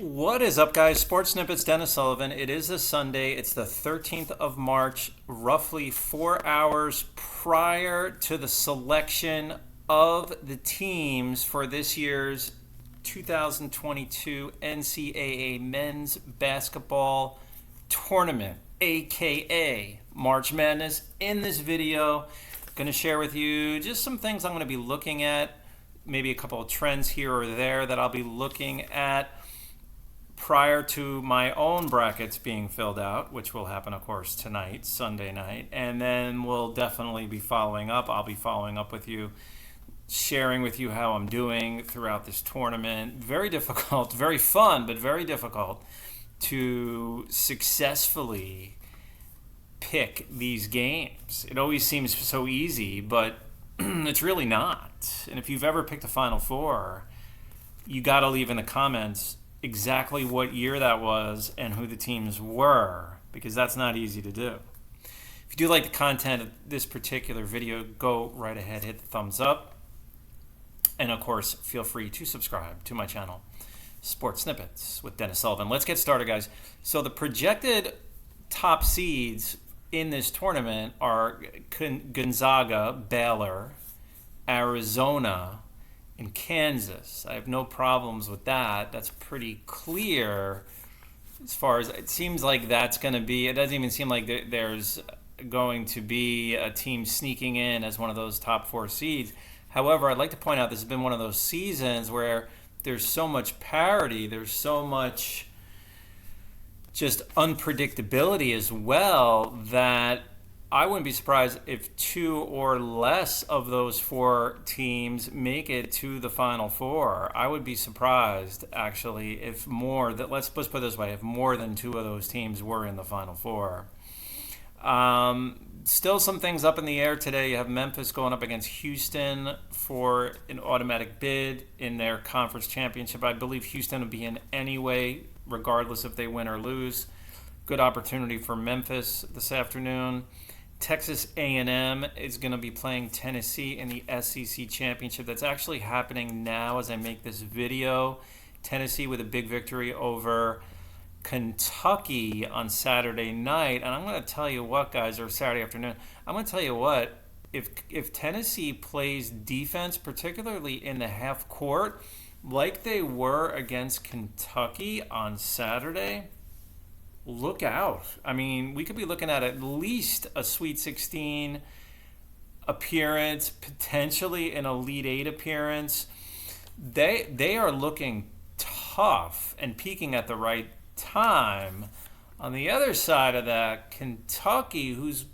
What is up, guys? Sports Snippets, Dennis Sullivan. It is a Sunday. It's the 13th of March, roughly 4 hours prior to the selection of the teams for this year's 2022 NCAA Men's Basketball Tournament, aka March Madness. In this video, I'm going to share with you just some things I'm going to be looking at, maybe a couple of trends here or there that I'll be looking at prior to my own brackets being filled out, which will happen, of course, tonight, Sunday night. And then we'll definitely be following up. I'll be following up with you, sharing with you how I'm doing throughout this tournament. Very difficult, very fun, but very difficult to successfully pick these games. It always seems so easy, but it's really not. And if you've ever picked a Final Four, you got to leave in the comments exactly what year that was and who the teams were, because that's not easy to do. If you do like the content of this particular video, go right ahead, hit the thumbs up. And of course, feel free to subscribe to my channel, Sports Snippets with Dennis Sullivan. Let's get started, guys. So the projected top seeds in this tournament are Gonzaga, Baylor, Arizona, in Kansas. I have no problems with that. That's pretty clear as far as it seems like that's going to be. It doesn't even seem like there's going to be a team sneaking in as one of those top four seeds. However, I'd like to point out this has been one of those seasons where there's so much parity, there's so much just unpredictability as well, that I wouldn't be surprised if two or less of those four teams make it to the Final Four. I would be surprised, actually, if more, let's put it this way, if more than two of those teams were in the Final Four. Still some things up in the air today. You have Memphis going up against Houston for an automatic bid in their conference championship. I believe Houston will be in anyway, regardless if they win or lose. Good opportunity for Memphis this afternoon. Texas A&M is going to be playing Tennessee in the SEC Championship. That's actually happening now as I make this video. Tennessee with a big victory over Kentucky on Saturday night. And I'm going to tell you what, guys, or Saturday afternoon, I'm going to tell you what, if Tennessee plays defense, particularly in the half court, like they were against Kentucky on Saturday, look out. I mean, we could be looking at least a Sweet 16 appearance, potentially an Elite 8 appearance. They are looking tough and peaking at the right time. On the other side of that, Kentucky, who's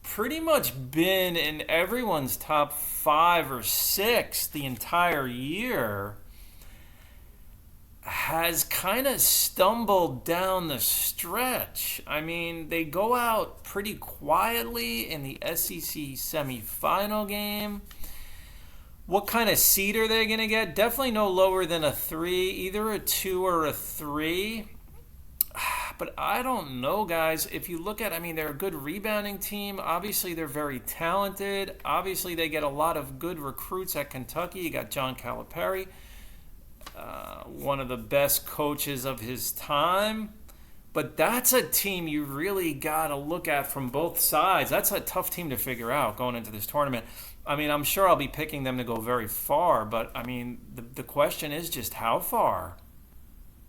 pretty much been in everyone's top 5 or 6 the entire year, has kind of stumbled down the stretch. I mean, they go out pretty quietly in the SEC semifinal game. What kind of seed are they going to get? Definitely no lower than a 3, either a 2 or a 3. But I don't know, guys. If you look at, I mean, they're a good rebounding team. Obviously, they're very talented. Obviously, they get a lot of good recruits at Kentucky. You got John Calipari, one of the best coaches of his time. But that's a team you really got to look at from both sides. That's a tough team to figure out going into this tournament. I mean, I'm sure I'll be picking them to go very far, but I mean, the question is just how far.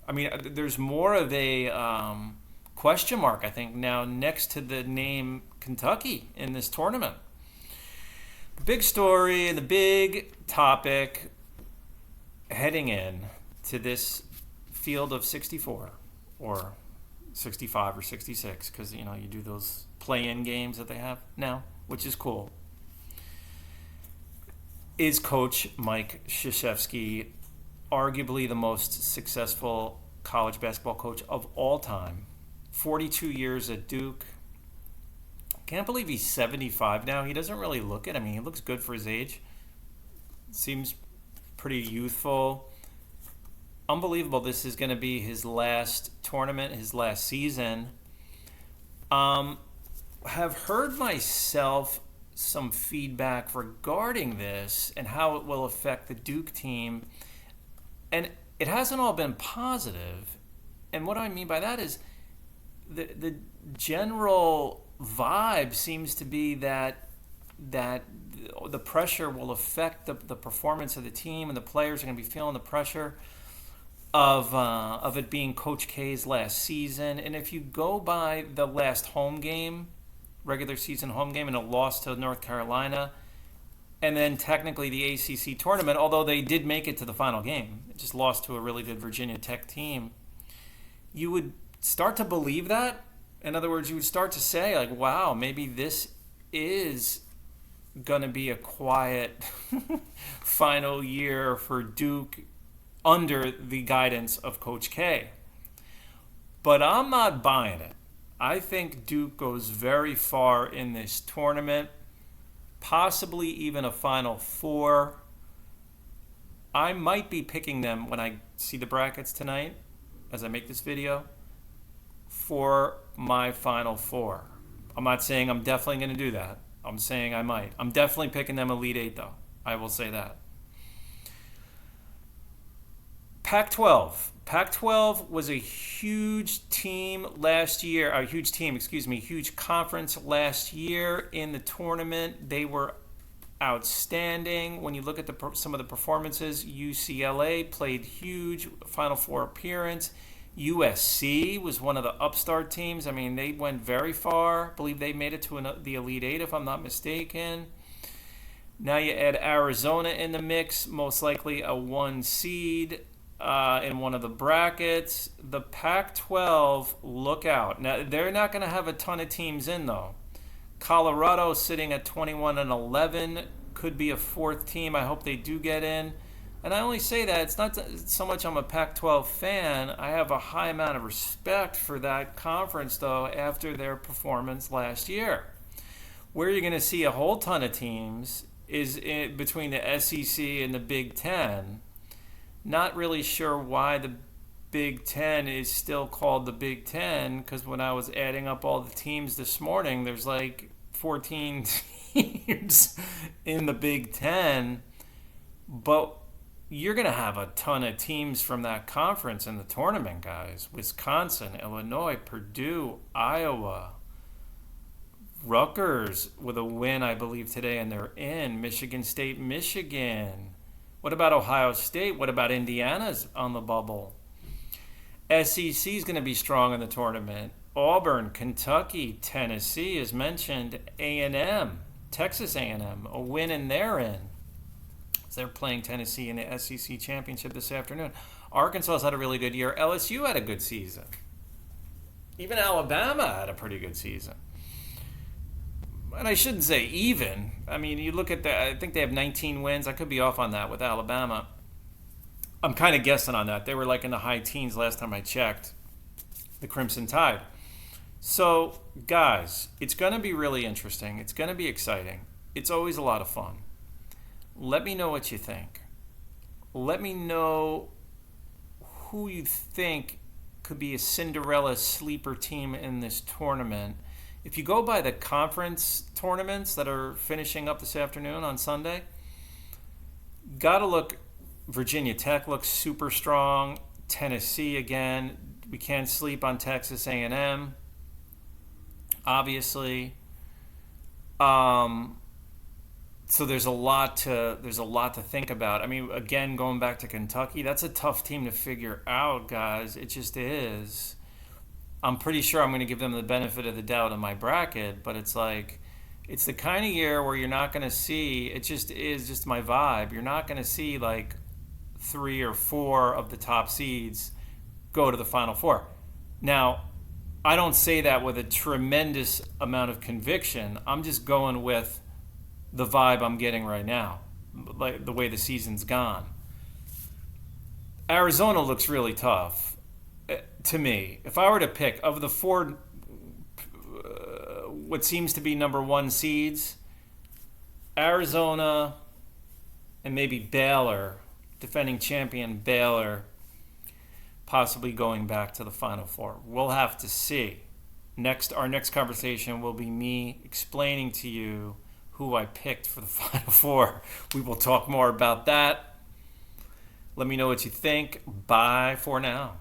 I mean, there's more of a question mark, I think, now next to the name Kentucky in this tournament. The big story and the big topic heading in to this field of 64 or 65 or 66, because, you know, you do those play-in games that they have now, which is cool, is Coach Mike Krzyzewski, arguably the most successful college basketball coach of all time. 42 years at Duke. Can't believe he's 75 now. He doesn't really look it. I mean, he looks good for his age. Seems pretty youthful. Unbelievable. This is going to be his last tournament, his last season. Have heard myself some feedback regarding this and how it will affect the Duke team. And it hasn't all been positive. And what I mean by that is the general vibe seems to be that the pressure will affect the performance of the team, and the players are going to be feeling the pressure of it being Coach K's last season. And if you go by the last home game, regular season home game, and a loss to North Carolina, and then technically the ACC tournament, although they did make it to the final game, it just lost to a really good Virginia Tech team, you would start to believe that. In other words, you would start to say, like, wow, maybe this is going to be a quiet final year for Duke under the guidance of Coach K. But I'm not buying it. I think Duke goes very far in this tournament, possibly even a Final Four. I might be picking them when I see the brackets tonight, as I make this video, for my Final Four. I'm not saying I'm definitely going to do that. I'm saying I might. I'm definitely picking them Elite Eight, though. I will say that. Pac-12. Pac-12 was a huge team last year, huge conference last year in the tournament. They were outstanding. When you look at some of the performances, UCLA played huge Final Four appearance. USC was one of the upstart teams. I mean, they went very far. I believe they made it to the Elite Eight, if I'm not mistaken. Now you add Arizona in the mix, most likely a 1 seed in one of the brackets. The Pac-12, look out. Now, they're not going to have a ton of teams in, though. Colorado sitting at 21-11, could be a 4th team. I hope they do get in. And I only say that, it's not so much I'm a Pac-12 fan. I have a high amount of respect for that conference, though, after their performance last year. Where you're going to see a whole ton of teams is between the SEC and the Big Ten. Not really sure why the Big Ten is still called the Big Ten, because when I was adding up all the teams this morning, there's like 14 teams in the Big Ten. But you're going to have a ton of teams from that conference in the tournament, guys. Wisconsin, Illinois, Purdue, Iowa, Rutgers with a win, I believe, today, and they're in. Michigan State, Michigan. What about Ohio State? What about Indiana's on the bubble? SEC is going to be strong in the tournament. Auburn, Kentucky, Tennessee, as mentioned, A&M, Texas A&M, a win and they're in. They're playing Tennessee in the SEC championship this afternoon. Arkansas's had a really good year. LSU had a good season. Even Alabama had a pretty good season. And I shouldn't say even. I mean, you look at I think they have 19 wins. I could be off on that with Alabama. I'm kind of guessing on that. They were like in the high teens last time I checked. The Crimson Tide. So, guys, it's going to be really interesting. It's going to be exciting. It's always a lot of fun. Let me know what you think. Let me know who you think could be a Cinderella sleeper team in this tournament. If you go by the conference tournaments that are finishing up this afternoon on Sunday, got to look. Virginia Tech looks super strong. Tennessee, again. We can't sleep on Texas A&M, obviously. So there's a lot to think about. I mean, again, going back to Kentucky, that's a tough team to figure out, guys. It just is. I'm pretty sure I'm going to give them the benefit of the doubt in my bracket, but it's like, it's the kind of year where you're not going to see, it just is just my vibe. You're not going to see like 3 or 4 of the top seeds go to the Final Four. Now, I don't say that with a tremendous amount of conviction. I'm just going with the vibe I'm getting right now, like the way the season's gone. Arizona looks really tough to me. If I were to pick, of the 4 what seems to be number 1 seeds, Arizona and maybe Baylor, defending champion Baylor, possibly going back to the Final Four. We'll have to see. Our next conversation will be me explaining to you who I picked for the Final Four. We will talk more about that. Let me know what you think. Bye for now.